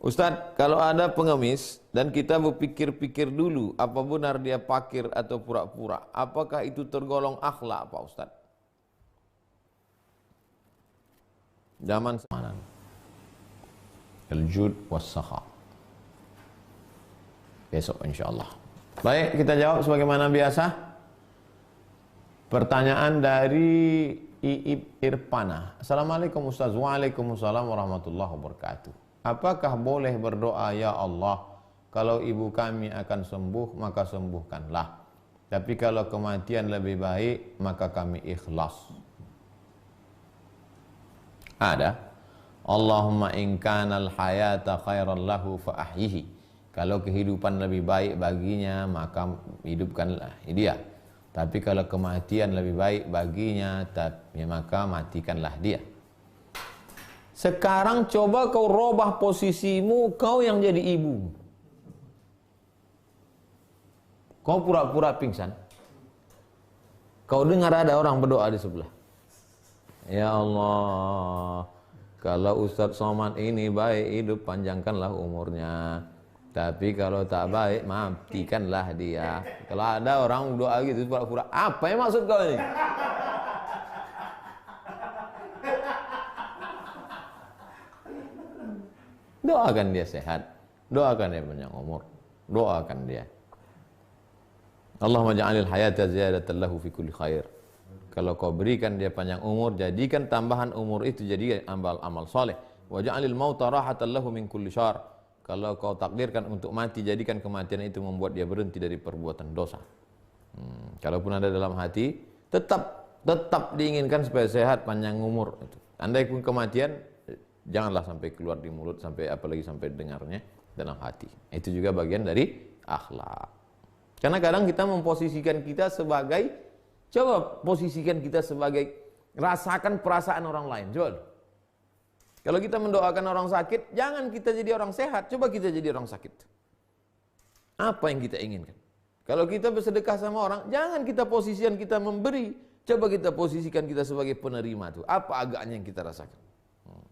Ustadz, kalau ada pengemis dan kita berpikir-pikir dulu apa benar dia pakir atau pura-pura, apakah itu tergolong akhlak Pak Ustadz? Zaman semanan. Al-jud was-sakha. Besok insyaallah. Baik, kita jawab sebagaimana biasa. Pertanyaan dari Iib Irpana. Assalamualaikum Ustaz. Waalaikumsalam warahmatullahi wabarakatuh. Apakah boleh berdoa, ya Allah, kalau ibu kami akan sembuh, maka sembuhkanlah. Tapi kalau kematian lebih baik, maka kami ikhlas. Ada. Allahumma in kanal hayata khairan lahu fa ahyihi. Kalau kehidupan lebih baik baginya, maka hidupkanlah dia. Tapi kalau kematian lebih baik baginya, maka matikanlah dia. Sekarang coba kau robah posisimu, kau yang jadi ibu. Kau pura-pura pingsan. Kau dengar ada orang berdoa di sebelah. Ya Allah, kalau Ustadz Somad ini baik hidup, panjangkanlah umurnya. Tapi kalau tak baik, matikanlah dia. Kalau ada orang doa gitu pura-pura, apa yang maksud kau ini? Doakan dia sehat, doakan dia panjang umur, doakan dia. Allahumma ja'alil hayata ziyadatan lahu fi kulli khair. Kalau kau berikan dia panjang umur, jadikan tambahan umur itu jadi amal soleh. Wa ja'alil mauta rahatan lahu min kulli syarr. Kalau kau takdirkan untuk mati, jadikan kematian itu membuat dia berhenti dari perbuatan dosa. Kalaupun ada dalam hati, tetap diinginkan supaya sehat, panjang umur. Andai pun kematian, janganlah sampai keluar di mulut, sampai apalagi sampai dengarnya dalam hati. Itu juga bagian dari akhlak. Karena kadang kita memposisikan kita sebagai, coba posisikan kita sebagai, rasakan perasaan orang lain. Coba. Kalau kita mendoakan orang sakit, jangan kita jadi orang sehat, coba kita jadi orang sakit. Apa yang kita inginkan? Kalau kita bersedekah sama orang, jangan kita posisikan kita memberi, coba kita posisikan kita sebagai penerima tuh. Apa agaknya yang kita rasakan?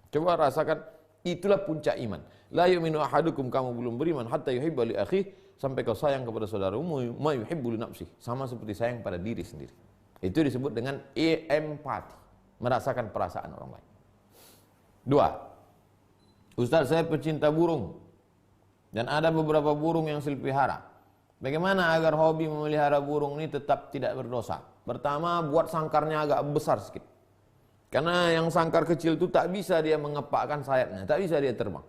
Coba rasakan, itulah puncak iman. La yu'minu ahadukum, kamu belum beriman hatta yuhibba li akhihi, sampai kau sayang kepada saudaramu ma yuhibbu li nafsihi, sama seperti sayang pada diri sendiri. Itu disebut dengan empati, merasakan perasaan orang lain. 2. Ustaz, saya pecinta burung dan ada beberapa burung yang saya pelihara. Bagaimana agar hobi memelihara burung ini tetap tidak berdosa? Pertama, buat sangkarnya agak besar sedikit. Karena yang sangkar kecil itu tak bisa dia mengepakkan sayapnya, tak bisa dia terbang.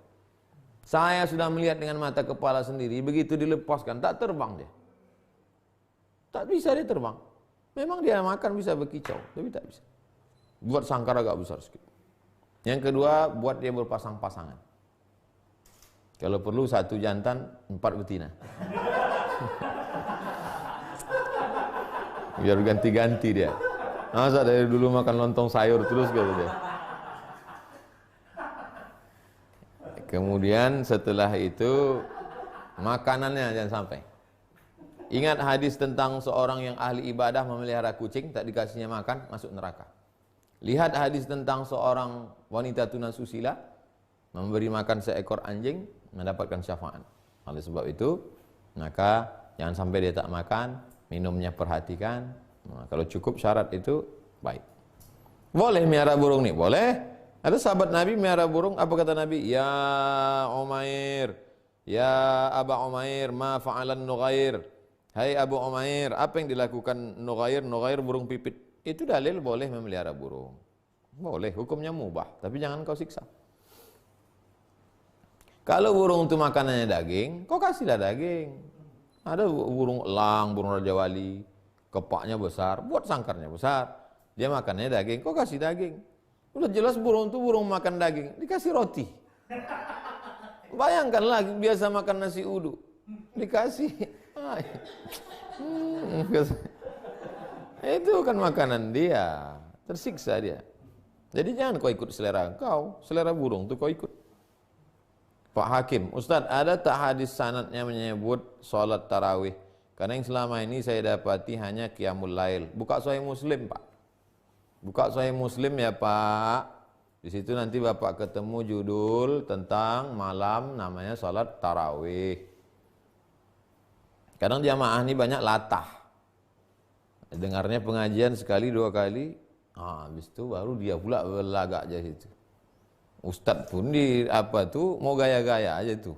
Saya sudah melihat dengan mata kepala sendiri, begitu dilepaskan tak terbang dia. Tak bisa dia terbang. Memang dia makan bisa berkicau, tapi tak bisa. Buat sangkar agak besar sedikit. Yang kedua, buat dia berpasang-pasangan. Kalau perlu 1 jantan, 4 betina. Biar ganti-ganti dia. Masa dari dulu makan lontong sayur terus gitu dia. Kemudian setelah itu, makanannya jangan sampai. Ingat hadis tentang seorang yang ahli ibadah memelihara kucing, tak dikasihnya makan, masuk neraka. Lihat hadis tentang seorang wanita tunasusila memberi makan seekor anjing, mendapatkan syafaat. Oleh sebab itu, maka jangan sampai dia tak makan, minumnya perhatikan. Nah, kalau cukup syarat itu baik. Boleh miara burung nih, boleh. Ada sahabat Nabi miara burung, apa kata Nabi? Ya Umair, ya Aba Umair, ma fa'alan Nughair. Hai Abu Umair, apa yang dilakukan Nughair? Nughair burung pipit. Itu dalil boleh memelihara burung. Boleh, hukumnya mubah, tapi jangan kau siksa. Kalau burung itu makanannya daging, kau kasihlah daging. Ada burung elang, burung Raja Wali, kepaknya besar, buat sangkarnya besar. Dia makannya daging, kau kasih daging. Udah jelas burung itu burung makan daging, dikasih roti. Bayangkanlah biasa makan nasi uduk, dikasih. Itu kan makanan dia, tersiksa dia. Jadi jangan kau ikut selera kau, selera burung itu kau ikut. Pak Hakim, Ustadz, ada tak hadis sanadnya menyebut sholat tarawih? Karena yang selama ini saya dapati hanya qiyamul lail. Buka Sahih Muslim, Pak. Buka Sahih Muslim ya, Pak. Di situ nanti Bapak ketemu judul tentang malam namanya sholat tarawih. Kadang jamaah ini banyak latah. Dengarnya pengajian sekali dua kali, habis itu baru dia pula berlagak aja situ. Ustadz pun di apa tuh mau gaya-gaya aja tuh.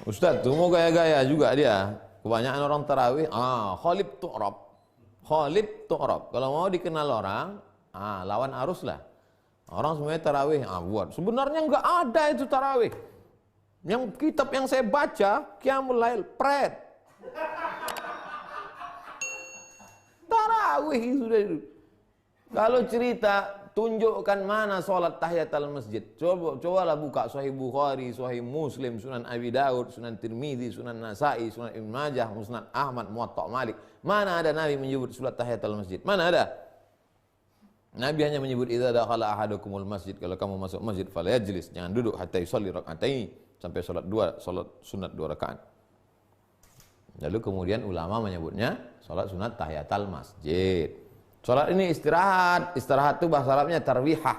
Ustadz tuh mau gaya-gaya juga dia. Kebanyakan orang tarawih, khalib tu'rab. Khalib tu'rab. Kalau mau dikenal orang, lawan arus lah. Orang semuanya tarawih, buat. Sebenarnya enggak ada itu tarawih. Yang kitab yang saya baca, Qiyamul Lail, pret. Tarawih sudah itu. Kalau cerita tunjukkan mana sholat tahiyatul masjid. Cobalah buka Sahih Bukhari, Sahih Muslim, Sunan Abi Daud, Sunan Tirmidzi, Sunan Nasa'i, Sunan Ibnu Majah, Musnad Ahmad, Muwatta Malik. Mana ada Nabi menyebut sholat tahiyatul masjid? Mana ada? Nabi hanya menyebut idza dakhala ahadukumul masjid, kalau kamu masuk masjid falyajlis, jangan duduk hatta yusalli rak'ataini, sampai sholat sunat 2 rakaat. Lalu kemudian ulama menyebutnya sholat sunat tahiyatul masjid. Sholat ini istirahat itu bahasa Arabnya tarwihah.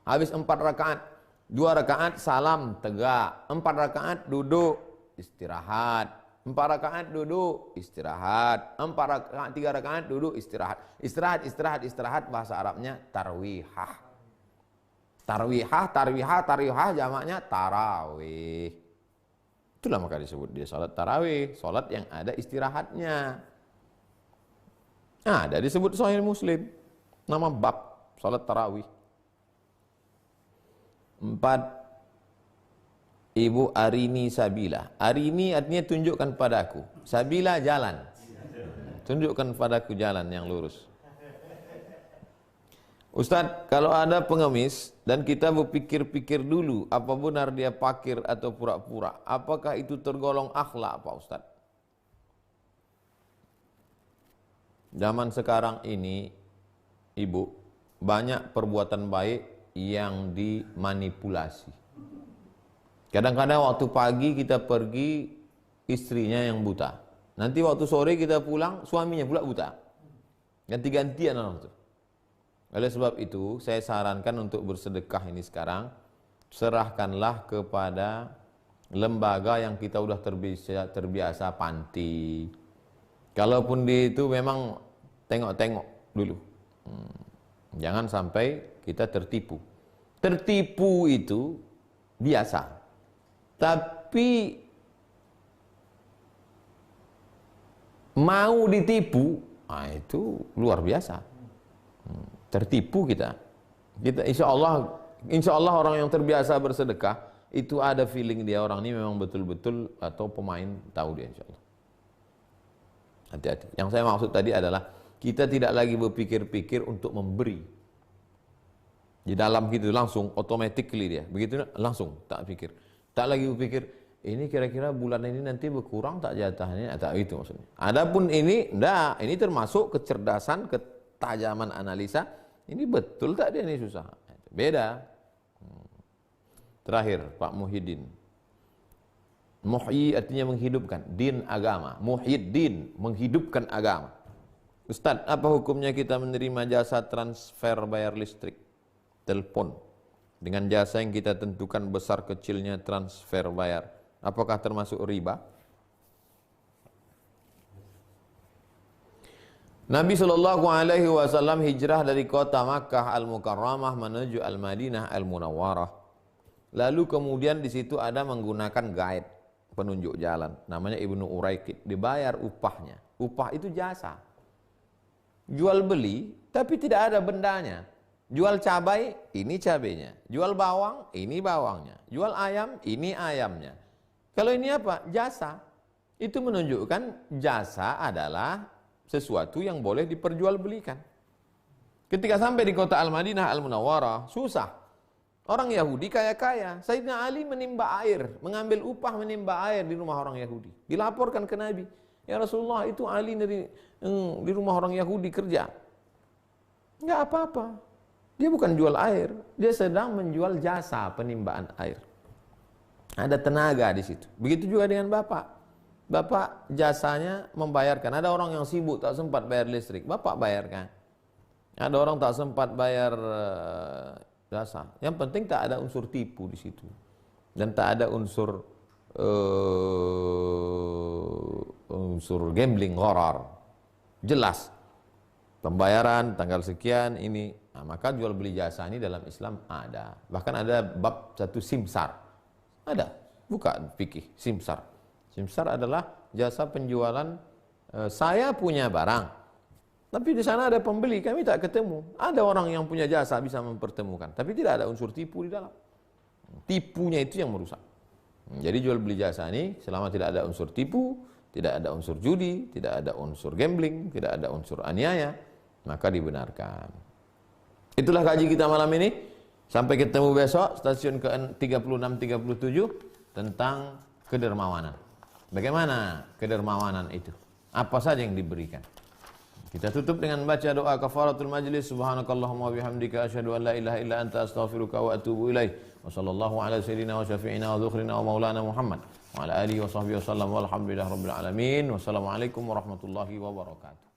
Habis 4 rakaat, 2 rakaat salam tegak, 4 rakaat duduk istirahat, 4 rakaat duduk istirahat, 3 rakaat duduk istirahat. Istirahat bahasa Arabnya tarwihah. Tarwihah jamaknya tarawih. Itulah maka disebut dia sholat tarawih, sholat yang ada istirahatnya. Ada disebut Sahih Muslim, nama bab salat tarawih. 4. Ibu arini sabila. Arini artinya tunjukkan padaku. Sabila jalan. Tunjukkan padaku jalan yang lurus. Ustadz, kalau ada pengemis dan kita berpikir-pikir dulu apa benar dia pakir atau pura-pura, apakah itu tergolong akhlak Pak Ustadz? Zaman sekarang ini, Ibu, banyak perbuatan baik yang dimanipulasi. Kadang-kadang waktu pagi kita pergi, istrinya yang buta. Nanti waktu sore kita pulang, suaminya pula buta. Ganti-gantian orang itu. Oleh sebab itu, saya sarankan untuk bersedekah ini sekarang, serahkanlah kepada lembaga yang kita udah terbiasa panti. Kalaupun di itu memang tengok-tengok dulu. Jangan sampai kita tertipu. Tertipu itu biasa. Tapi mau ditipu, itu luar biasa. Tertipu kita. Insya Allah orang yang terbiasa bersedekah, itu ada feeling dia orang ini memang betul-betul atau pemain tahu dia insya Allah. Hati-hati. Yang saya maksud tadi adalah kita tidak lagi berpikir-pikir untuk memberi. Di dalam gitu langsung automatically dia. Begitu langsung tak pikir. Tak lagi berpikir ini kira-kira bulan ini nanti berkurang tak jatahnya, tak itu maksudnya. Adapun ini enggak, ini termasuk kecerdasan, ketajaman analisa. Ini betul tak dia ini susah. Beda. Terakhir Pak Muhyiddin. Muhyi artinya menghidupkan, din agama. Muhyiddin, menghidupkan agama. Ustadz, apa hukumnya kita menerima jasa transfer bayar listrik, telepon, dengan jasa yang kita tentukan besar kecilnya transfer bayar? Apakah termasuk riba? Nabi SAW hijrah dari kota Makkah Al-Mukarramah menuju Al-Madinah Al-Munawwarah. Lalu kemudian di situ ada menggunakan guide, penunjuk jalan, namanya Ibnu Uraikid, dibayar upahnya. Upah itu jasa. Jual beli, tapi tidak ada bendanya. Jual cabai, ini cabainya. Jual bawang, ini bawangnya. Jual ayam, ini ayamnya. Kalau ini apa? Jasa. Itu menunjukkan jasa adalah sesuatu yang boleh diperjualbelikan. Ketika sampai di kota Al-Madinah Al-Munawwarah, susah. Orang Yahudi kaya-kaya. Sayyidina Ali menimba air, mengambil upah menimba air di rumah orang Yahudi. Dilaporkan ke Nabi. Ya Rasulullah, itu Ali di rumah orang Yahudi kerja. Enggak apa-apa. Dia bukan jual air, dia sedang menjual jasa penimbaan air. Ada tenaga di situ. Begitu juga dengan Bapak. Bapak jasanya membayarkan. Ada orang yang sibuk tak sempat bayar listrik, Bapak bayarkan. Ada orang tak sempat bayar jasa. Yang penting tak ada unsur tipu di situ. Dan tak ada unsur gambling, gharar. Jelas. Pembayaran tanggal sekian ini. Nah, maka jual beli jasa ini dalam Islam ada. Bahkan ada bab satu simsar. Ada. Bukan fikih, simsar. Simsar adalah jasa penjualan, saya punya barang, tapi di sana ada pembeli, kami tak ketemu. Ada orang yang punya jasa bisa mempertemukan, tapi tidak ada unsur tipu di dalam. Tipunya itu yang merusak. Jadi jual beli jasa ini selama tidak ada unsur tipu, tidak ada unsur judi, tidak ada unsur gambling, tidak ada unsur aniaya, maka dibenarkan. Itulah kaji kita malam ini. Sampai ketemu besok, stasiun ke-36-37 tentang kedermawanan. Bagaimana kedermawanan itu? Apa saja yang diberikan? Kita tutup dengan baca doa kafaratul majlis. Subhanakallahumma wa bihamdika asyhadu an la ilaha illa anta astaghfiruka wa atubu ilaik. Wa sallallahu ala sayyidina wa syafi'ina wa dzukhrina wa maulana Muhammad wa ala alihi wa sahbihi wasallam walhamdulillahi rabbil alamin. Wassalamualaikum warahmatullahi wabarakatuh.